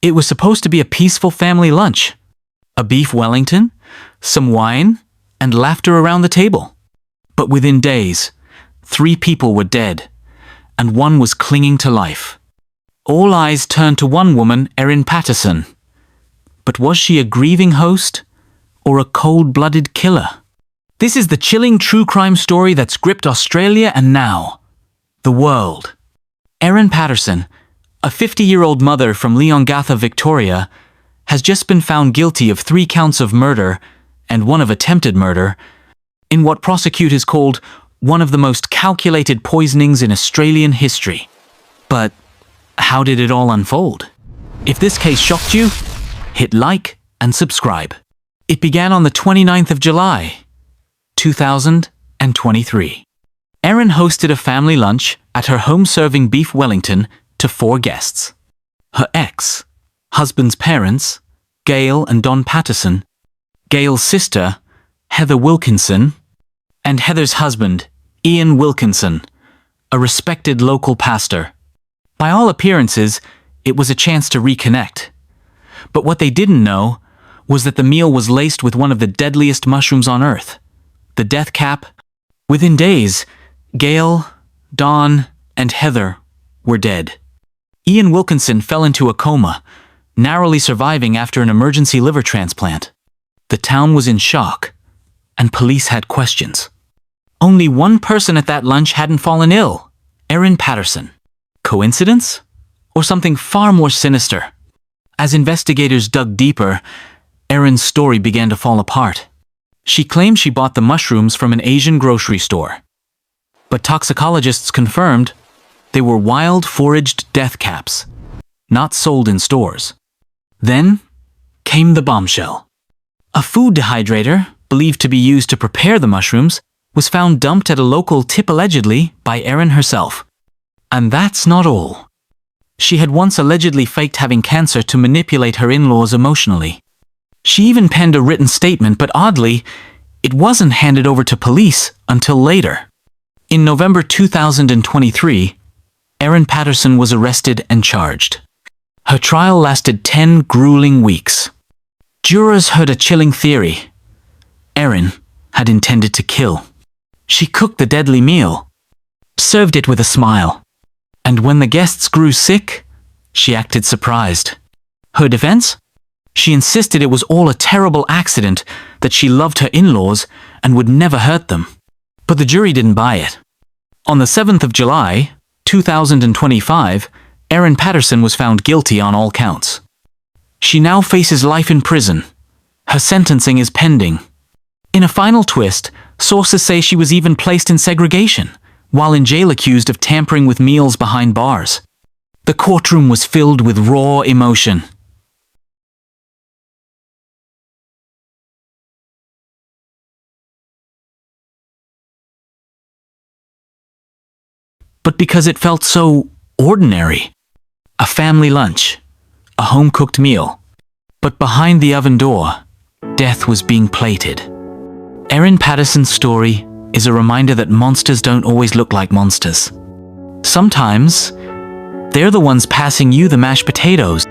It was supposed to be a peaceful family lunch. A beef Wellington, some wine, and laughter around the table. But within days, 3 people were dead, and 1 was clinging to life. All eyes turned to one woman, Erin Patterson. But was she a grieving host, or a cold-blooded killer? This is the chilling true crime story that's gripped Australia and now the world. Erin Patterson, a 50-year-old mother from Leongatha, Victoria, has just been found guilty of 3 counts of murder and 1 of attempted murder in what prosecutors called one of the most calculated poisonings in Australian history. But how did it all unfold? If this case shocked you, hit like and subscribe. It began on the 29th of July, 2023. Erin hosted a family lunch at her home serving beef Wellington to 4 guests. Her ex-husband's parents, Gail and Don Patterson, Gail's sister, Heather Wilkinson, and Heather's husband, Ian Wilkinson, a respected local pastor. By all appearances, it was a chance to reconnect. But what they didn't know was that the meal was laced with one of the deadliest mushrooms on earth, the death cap. Within days, Gail, Don, and Heather were dead. Ian Wilkinson fell into a coma, narrowly surviving after an emergency liver transplant. The town was in shock, and police had questions. Only one person at that lunch hadn't fallen ill, Erin Patterson. Coincidence? Or something far more sinister? As investigators dug deeper, Erin's story began to fall apart. She claimed she bought the mushrooms from an Asian grocery store. But toxicologists confirmed they were wild foraged death caps, not sold in stores. Then came the bombshell. A food dehydrator, believed to be used to prepare the mushrooms, was found dumped at a local tip allegedly by Erin herself. And that's not all. She had once allegedly faked having cancer to manipulate her in-laws emotionally. She even penned a written statement, but oddly, it wasn't handed over to police until later. In November 2023, Erin Patterson was arrested and charged. Her trial lasted 10 grueling weeks. Jurors heard a chilling theory. Erin had intended to kill. She cooked the deadly meal, served it with a smile, and when the guests grew sick, she acted surprised. Her defense? She insisted it was all a terrible accident, that she loved her in-laws and would never hurt them. But the jury didn't buy it. On the 7th of July, 2025, Erin Patterson was found guilty on all counts. She now faces life in prison. Her sentencing is pending. In a final twist, sources say she was even placed in segregation, while in jail accused of tampering with meals behind bars. The courtroom was filled with raw emotion. But because it felt so ordinary. A family lunch, a home-cooked meal. But behind the oven door, death was being plated. Erin Patterson's story is a reminder that monsters don't always look like monsters. Sometimes, they're the ones passing you the mashed potatoes.